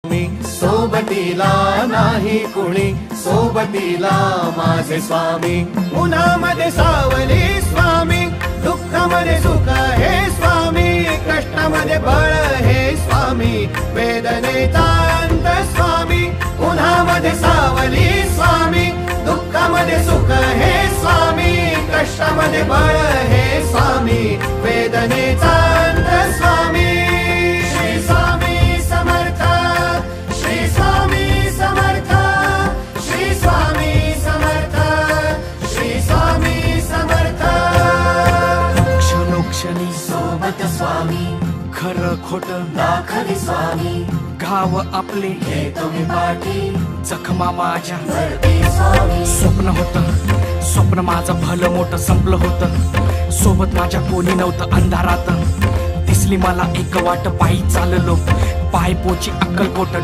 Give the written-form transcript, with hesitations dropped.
सोबतीला नाही कुणी, सोबतीला माझे स्वामी. उन्हामध्ये सावली स्वामी, दुःखामध्ये सुख हे स्वामी, कष्टामध्ये बळ हे स्वामी, वेदनेचा अंत स्वामी. उन्हामध्ये सावली स्वामी, दुःखामध्ये सुख हे स्वामी, कष्टामध्ये बळ हे स्वामी, वेदनेचा अंत स्वामी. श्री स्वामी समर्थ, श्री स्वामी समर्थ, श्री स्वामी समर्थ, श्री स्वामी समर्थ. क्षणोक्षणी सोबत स्वामी, खरं खोट दाखले स्वामी, घाव आपले हे तुम्ही पाठी, जखमा माझ्या भरती स्वामी. स्वप्न होतं, स्वप्न माझं भलं मोठं संपलं होतं. सोबत माझ्या कोणी नव्हतं अंधारात. दिसली मला एक वाट, पायी चाललो पाय पोची अक्कलकोट.